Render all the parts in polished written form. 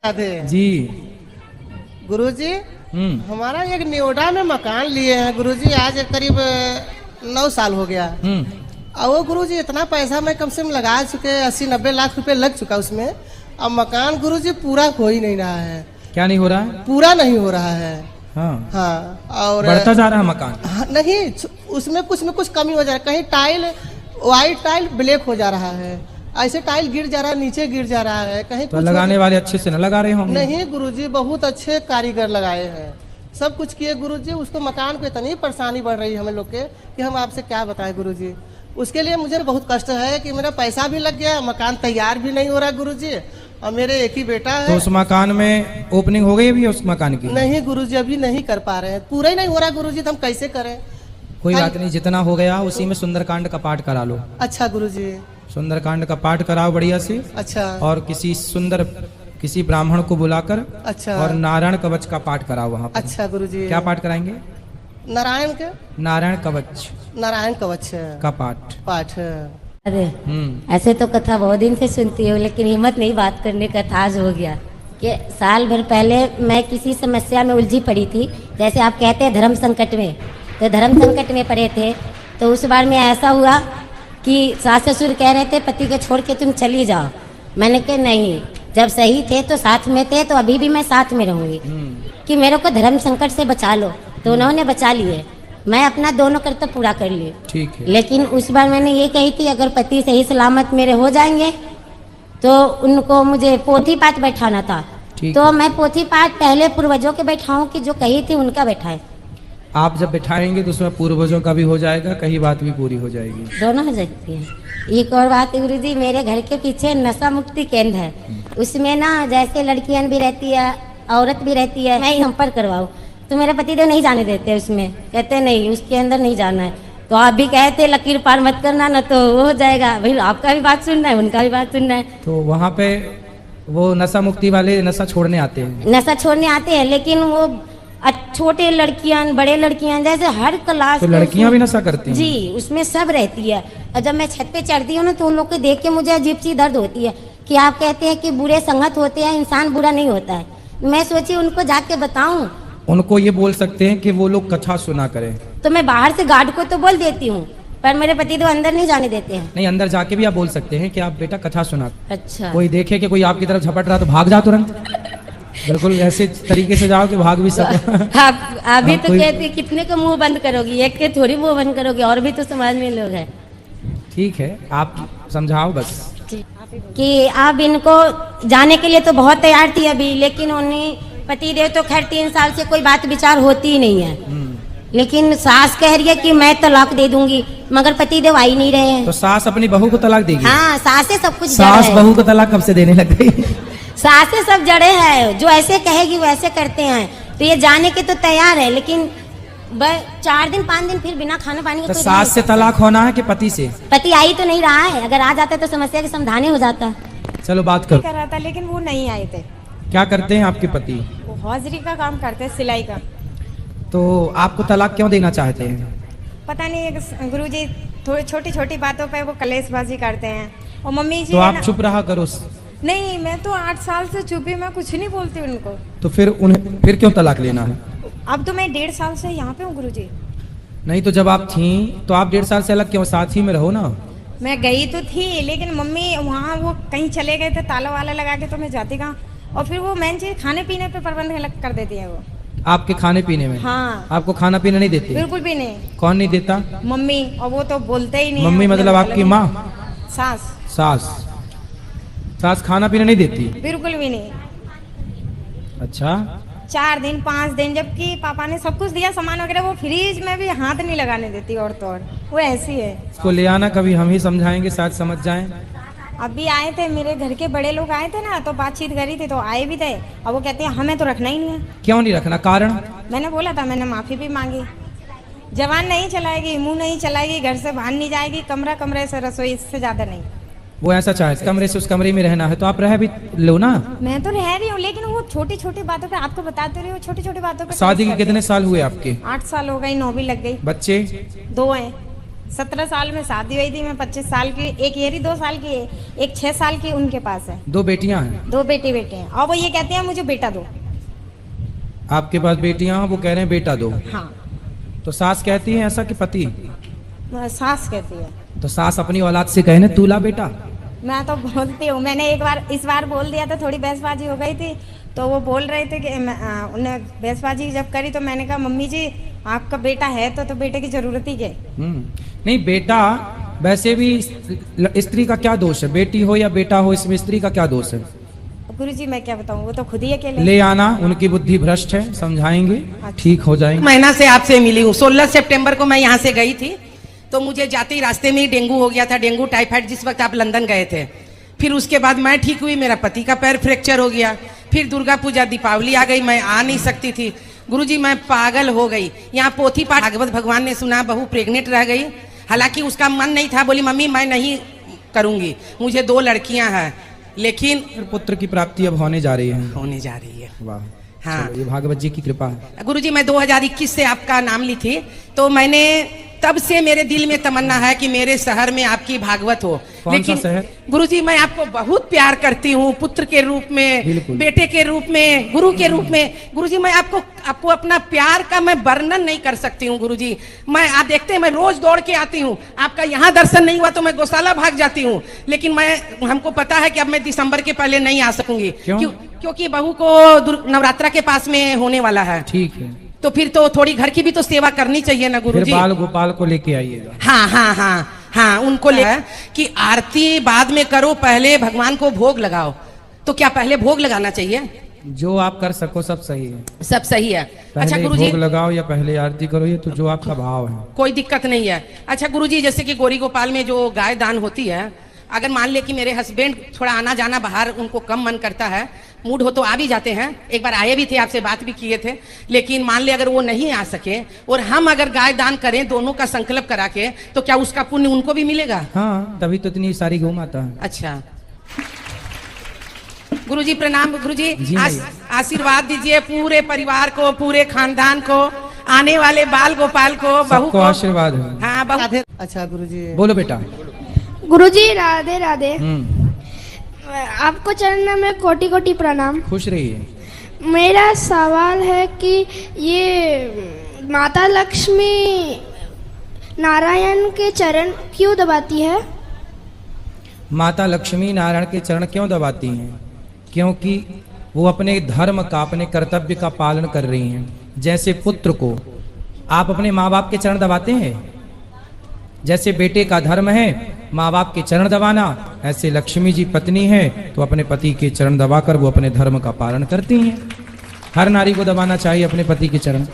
जी गुरुजी, हमारा एक न्योडा में मकान लिए हैं गुरुजी, आज करीब 9 साल हो गया। और वो गुरुजी इतना पैसा मैं कम से कम लगा चुके, 80-90 लाख रुपए लग चुका उसमें। अब मकान गुरुजी पूरा हो ही नहीं रहा है। क्या नहीं हो रहा है? पूरा नहीं हो रहा है। हाँ, और बढ़ता जा रहा है मकान। हाँ, नहीं, उसमें कुछ न कुछ कमी हो जा रहा है। कहीं टाइल व्हाइट टाइल ब्लैक हो जा रहा है, ऐसे टाइल गिर जा रहा है, नीचे गिर जा रहा है। कहीं तो लगाने वाले अच्छे से न लगा रहे होंगे। नहीं गुरुजी, बहुत अच्छे कारीगर लगाए हैं, सब कुछ किए गुरुजी। उसको मकान को इतनी परेशानी बढ़ रही है हम लोग के कि हम आपसे क्या बताएं गुरुजी। उसके लिए मुझे बहुत कष्ट है कि मेरा पैसा भी लग गया, मकान तैयार भी नहीं हो रहा गुरुजी, और मेरे एक ही बेटा है। तो उस मकान में ओपनिंग हो गई अभी उस मकान की? नहीं गुरुजी, अभी नहीं कर पा रहे हैं, पूरा ही नहीं हो रहा गुरुजी, तो हम कैसे करें? कोई बात नहीं, जितना हो गया उसी में सुंदरकांड का पाठ करा लो। अच्छा गुरुजी। सुंदरकांड का पाठ कराओ बढ़िया से। अच्छा। और किसी ब्राह्मण को बुलाकर अच्छा। और नारायण कवच का पाठ कराओ वहाँ पर। अच्छा गुरुजी। क्या पाठ कराएंगे? नारायण के? नारायण कवच। नारायण कवच का पाठ। अरे ऐसे तो कथा बहुत दिन से सुनती हूँ, लेकिन हिम्मत नहीं बात करने का था। आज हो गया कि साल भर पहले मैं किसी समस्या में उलझी पड़ी थी, जैसे आप कहते हैं धर्म संकट में, तो धर्म संकट में पड़े थे। तो उस बार में ऐसा हुआ कि सास ससुर कह रहे थे पति को छोड़ के तुम चली जाओ। मैंने कहा नहीं, जब सही थे तो साथ में थे, तो अभी भी मैं साथ में रहूंगी, कि मेरे को धर्म संकट से बचा लो। तो उन्होंने बचा लिए, मैं अपना दोनों कर्तव्य पूरा कर लिए। ठीक है। लेकिन उस बार मैंने ये कही थी अगर पति सही सलामत मेरे हो जाएंगे तो उनको मुझे पोथी पाठ बैठाना था। तो मैं पोथी पाठ पहले पूर्वजों के बैठाऊं कि जो कही थी उनका बैठाए। आप जब बैठाएंगे तो उसमें पूर्वजों का भी हो जाएगा, कही बात भी पूरी हो जाएगी। दोनों हो सकती है। एक और बात गुरु जी, मेरे घर के पीछे नशा मुक्ति केंद्र है, उसमें ना जैसे लड़कियां भी रहती है, औरत भी रहती है, मैं हम पर करवाऊँ तो मेरे पतिदेव नहीं जाने देते उसमें, कहते नहीं उसके अंदर नहीं जाना है। तो आप भी कहते लकीर पार मत करना ना, तो वो हो जाएगा। भाई आपका भी बात सुनना है, उनका भी बात सुनना है। तो वहाँ पे वो नशा मुक्ति वाले नशा छोड़ने आते हैं? नशा छोड़ने आते हैं, लेकिन वो छोटे लड़कियां बड़े लड़कियां जैसे हर क्लास। तो लड़कियां भी नशा करती हैं? जी, उसमें सब रहती है। और जब मैं छत पे चढ़ती हूँ ना तो उन लोग को देख के मुझे अजीब सी दर्द होती है कि आप कहते हैं कि बुरे संगत होते हैं, इंसान बुरा नहीं होता है। मैं सोची उनको जाके बताऊं। उनको ये बोल सकते हैं कि वो लोग कथा सुना करें। तो मैं बाहर से गार्ड को तो बोल देती हूँ, पर मेरे पति तो अंदर नहीं जाने देते हैं। नहीं, अंदर जाके भी आप बोल सकते हैं कि आप बेटा कथा सुना। अच्छा। कोई देखे कि कोई आपकी तरफ झपट रहा तो भाग जा तुरंत। बिल्कुल ऐसे तरीके से जाओ कि भाग भी सब। आप अभी तो कहते कितने का मुंह बंद करोगी, एक के थोड़ी मुंह बंद करोगी, और भी तो समाज में लोग हैं। ठीक है, आप समझाओ बस कि आप इनको जाने के लिए तो बहुत तैयार थी अभी, लेकिन उन्हें पतिदेव तो खैर 3 साल से कोई बात विचार होती ही नहीं है। लेकिन सास कह रही है कि मैं तलाक दे दूंगी, मगर पतिदेव आ ही नहीं रहे हैं। तो सास अपनी बहू को तलाक देगी? हाँ, सास सब कुछ। सास बहू को तलाक कब से देने लग गई? सासे सब जड़े हैं, जो ऐसे कहेगी वैसे करते हैं। तो ये जाने के तो तैयार है, लेकिन 4 दिन 5 दिन फिर बिना खाना पानी का। तो सास से तलाक होना है कि पति से? पति आ ही तो नहीं रहा है, अगर आ जाता तो समस्या के समाधान ही हो जाता। चलो बात करो। कर रहा था लेकिन वो नहीं आए थे। क्या करते हैं आपके पति? वो हौजरी का काम करते हैं, सिलाई का। तो आपको तलाक क्यों देना चाहते हैं? पता नहीं गुरुजी, थोड़ी छोटी छोटी बातों पे वो कलेशबाजी करते हैं। और मम्मी जी तो आप चुप रहा करो। नहीं, मैं तो 8 साल से चुपी, मैं कुछ नहीं बोलती उनको। तो फिर क्यों तलाक लेना है? अब तो मैं 1.5 साल से यहाँ पे हूँ गुरुजी। नहीं तो जब आप थी तो आप 1.5 साल से अलग क्यों? साथ ही में रहो ना। मैं गई तो थी, लेकिन मम्मी वहाँ वो कहीं चले गए थे ताला वाला लगा के, तो मैं जाती कहाँ। और फिर वो मेन चीज खाने पीने पे प्रबंध कर देती है वो। आपके खाने पीने में? हाँ। आपको खाना पीना नहीं देती? बिल्कुल भी नहीं। कौन नहीं देता? मम्मी। और वो तो बोलते ही नहीं। मम्मी मतलब आपकी माँ? सास। सास खाना पीना नहीं देती? बिल्कुल भी नहीं। अच्छा। 4 दिन 5 दिन, जबकि पापा ने सब कुछ दिया सामान वगैरह, वो फ्रिज में भी हाथ नहीं लगाने देती। और तो और वो ऐसी है। इसको ले आना, कभी हम ही समझाएंगे, शायद समझ जाएं। अभी आए थे मेरे घर के बड़े लोग आए थे ना, तो बातचीत करी थी, तो आए भी थे। और वो कहते हैं हमें तो रखना ही नहीं है। क्यों नहीं रखना? कारण? मैंने बोला था, मैंने माफी भी मांगी। जवान नहीं चलाएगी, मुंह नहीं चलाएगी, घर से बाहर नहीं जाएगी, कमरे से रसोई, इससे ज्यादा नहीं। वो ऐसा चाहे कमरे से उस कमरे में रहना है तो आप रह भी लो ना। मैं तो रह रही हूँ, लेकिन वो छोटी छोटी बातों पे आपको बताते रही हूँ, छोटी छोटी बातों पे। शादी के कितने साल हुए आपके? 8 साल हो गई, 9 भी लग गई। बच्चे? 2 हैं। 17 साल में शादी हुई थी, मैं 25 साल की, एक येरी 2 साल की है, एक 6 साल की उनके पास है। 2 बेटियां हैं? 2 बेटे हैं और वो ये कहते हैं मुझे बेटा दो। आपके पास बेटियां हैं, वो कह रहे हैं बेटा दो। हाँ। तो सास कहती है ऐसा कि पति? सास कहती है। तो सास अपनी औलाद से कहे ना तू ला बेटा। मैं तो बोलती हूँ, मैंने इस बार बोल दिया था, थोड़ी बहसबाजी हो गई थी तो वो बोल रहे थे कि उन्हें बहसबाजी जब करी तो मैंने कहा मम्मी जी आपका बेटा है तो बेटे की जरूरत ही क्या? नहीं बेटा, वैसे भी स्त्री का क्या दोष है? बेटी हो या बेटा हो, इसमें स्त्री का क्या दोष है? गुरुजी मैं क्या बताऊँ, वो तो खुद ही अकेले। ले आना, उनकी बुद्धि भ्रष्ट है, समझाएंगे, ठीक हो जाएंगे। महीना से आपसे मिली हूँ। 16 सितंबर को मैं यहाँ से गई थी तो मुझे जाते ही रास्ते में ही डेंगू हो गया था, डेंगू टाइफाइड, जिस वक्त आप लंदन गए थे। फिर उसके बाद मैं ठीक हुई, मेरा पति का पैर फ्रैक्चर हो गया। फिर दुर्गा पूजा दीपावली आ गई, मैं आ नहीं सकती थी। गुरुजी मैं पागल हो गई। यहाँ पोथी पाठ भागवत भगवान ने सुना, बहू प्रेग्नेंट रह गई। हालांकि उसका मन नहीं था, बोली मम्मी मैं नहीं करूंगी, मुझे 2 लड़कियां हैं, लेकिन पुत्र की प्राप्ति अब होने जा रही है। होने जा रही है। वाह। हाँ, ये भागवत जी की कृपा है। गुरुजी मैं 2021 से आपका नाम ली थी, तो मैंने तब से मेरे दिल में तमन्ना है कि मेरे शहर में आपकी भागवत हो। लेकिन शहर? गुरुजी मैं आपको बहुत प्यार करती हूँ, पुत्र के रूप में, बेटे के रूप में, गुरु के रूप में। गुरुजी मैं आपको अपना प्यार का मैं वर्णन नहीं कर सकती हूँ। गुरुजी मैं, आप देखते हैं मैं रोज दौड़ के आती हूँ, आपका यहाँ दर्शन नहीं हुआ तो मैं गौशाला भाग जाती हूँ। लेकिन हमको पता है कि अब मैं दिसंबर के पहले नहीं आ सकूंगी। क्योंकि बहू को नवरात्रा के पास में होने वाला है। ठीक है, तो फिर तो थोड़ी घर की भी तो सेवा करनी चाहिए ना गुरुजी। बाल गोपाल को लेके आइएगा। हाँ हाँ हाँ हाँ, उनको ले कि आरती बाद में करो, पहले भगवान को भोग लगाओ। तो क्या पहले भोग लगाना चाहिए? जो आप कर सको सब सही है, सब सही है। अच्छा गुरुजी, भोग लगाओ या पहले आरती करो, ये तो जो आपका भाव है, कोई दिक्कत नहीं है। अच्छा गुरुजी, जैसे कि गोरी गोपाल में जो गाय दान होती है, अगर मान ले कि मेरे हस्बैंड थोड़ा आना जाना बाहर उनको कम मन करता है, मूड हो तो आ भी जाते हैं, एक बार आए भी थे, आपसे बात भी किए थे, लेकिन मान ले अगर वो नहीं आ सके और हम अगर गाय दान करें दोनों का संकल्प करा के, तो क्या उसका पुण्य उनको भी मिलेगा? हाँ, तभी तो इतनी सारी गौ माता है। अच्छा गुरुजी प्रणाम। गुरुजी आशीर्वाद दीजिए पूरे परिवार को, पूरे खानदान को, आने वाले बाल गोपाल को, बहू को आशीर्वाद है। हाँ बहू। अच्छा गुरुजी। बोलो बेटा। गुरुजी राधे राधे। आपको चरण में कोटि कोटि प्रणाम। खुश रहिए। मेरा सवाल है कि ये माता लक्ष्मी नारायण के चरण क्यों दबाती है? माता लक्ष्मी नारायण के चरण क्यों दबाती हैं? क्योंकि वो अपने धर्म का, अपने कर्तव्य का पालन कर रही हैं। जैसे पुत्र को आप अपने माँ बाप के चरण दबाते हैं, जैसे बेटे का धर्म है माँ बाप के चरण दबाना, ऐसे लक्ष्मी जी पत्नी है तो अपने पति के चरण दबाकर वो अपने धर्म का पालन करती हैं। हर नारी को दबाना चाहिए अपने पति के चरण,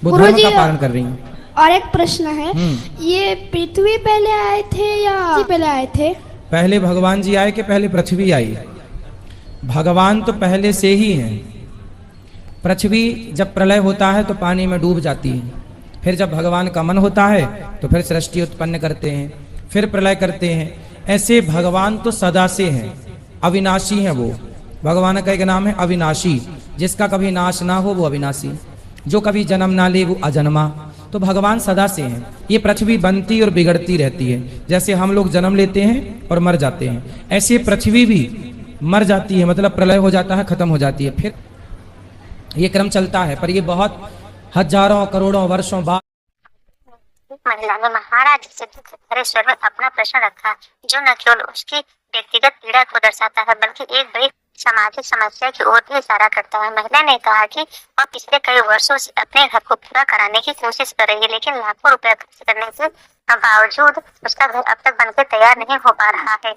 वो धर्म का पालन कर रही हैं। और एक प्रश्न है, ये पृथ्वी पहले आए थे या पहले आए थे? पहले भगवान जी आए कि पहले पृथ्वी आई? भगवान तो पहले से ही है। पृथ्वी जब प्रलय होता है तो पानी में डूब जाती है, फिर जब भगवान का मन होता है तो फिर सृष्टि उत्पन्न करते हैं, फिर प्रलय करते हैं। ऐसे भगवान तो सदा से हैं, अविनाशी हैं। वो भगवान का एक नाम है अविनाशी, जिसका कभी नाश ना हो वो अविनाशी, जो कभी जन्म ना ले वो अजन्मा। तो भगवान सदा से हैं। ये पृथ्वी बनती और बिगड़ती रहती है, जैसे हम लोग जन्म लेते हैं और मर जाते हैं, ऐसे पृथ्वी भी मर जाती है, मतलब प्रलय हो जाता है, खत्म हो जाती है, फिर ये क्रम चलता है। पर ये बहुत हजारों करोड़ों वर्षों बाद महिला ने महाराज से भरे स्वर में अपना प्रश्न रखा, जो न केवल उसकी व्यक्तिगत पीड़ा को दर्शाता है बल्कि एक बड़ी सामाजिक समस्या की ओर भी इशारा करता है। महिला ने कहा कि वह पिछले कई वर्षों से अपने घर को पूरा कराने की कोशिश कर रही है, लेकिन लाखों रुपए खर्च करने के बावजूद उसका घर अब तक बनकर तैयार नहीं हो पा रहा है।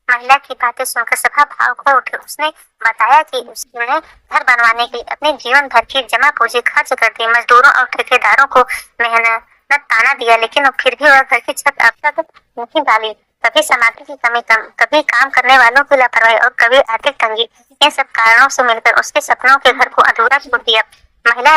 महिला की बातें सुनकर सभा भाव खो उठे। उसने बताया कि उसने घर बनवाने के लिए अपने जीवन भर की जमा पूंजी खर्च कर दी, मजदूरों और ठेकेदारों को मेहनत ताना दिया, लेकिन फिर भी वह घर की छत अब तक नहीं डाली। कभी सामग्री की कमी, कभी काम करने वालों की लापरवाही और कभी आर्थिक तंगी, इन सब कारणों से मिलकर उसके सपनों के घर को अधूरा छोड़ दिया। महिला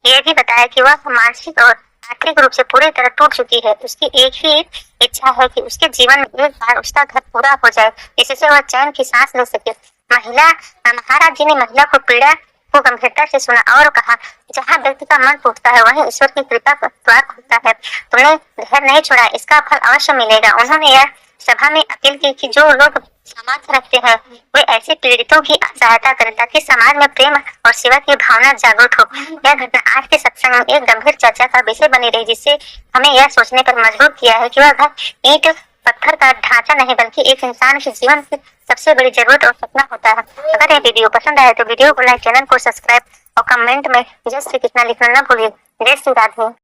ये भी बताया कि वह मानसिक और आर्थिक रूप से पूरी तरह टूट चुकी है। उसकी एक ही इच्छा है कि उसके जीवन में एक बार उसका घर पूरा हो जाए, जिससे वह चैन की सांस ले सके। महाराज जी ने महिला को पीड़ा को गंभीरता से सुना और कहा, जहाँ व्यक्ति का मन टूटता है वहीं ईश्वर की कृपा का द्वार खुलता है। तुमने धैर्य नहीं छोड़ा, इसका फल अवश्य मिलेगा। उन्होंने यह सभा में अपील की कि जो लोग सामर्थ्य रखते हैं वे ऐसे पीड़ितों की सहायता करें ताकि समाज में प्रेम और सेवा की भावना जागृत हो। यह घटना आज के सत्संग में एक गंभीर चर्चा का विषय बनी रही, जिससे हमें यह सोचने पर मजबूर किया है कि वह घर ईंट पत्थर का ढांचा नहीं बल्कि एक इंसान के जीवन की सबसे बड़ी जरूरत और सपना होता है। अगर यह वीडियो पसंद आए तो वीडियो को लाइक, चैनल को सब्सक्राइब और कमेंट में जय श्री कृष्णा लिखना न भूलिए। जय श्री राधे।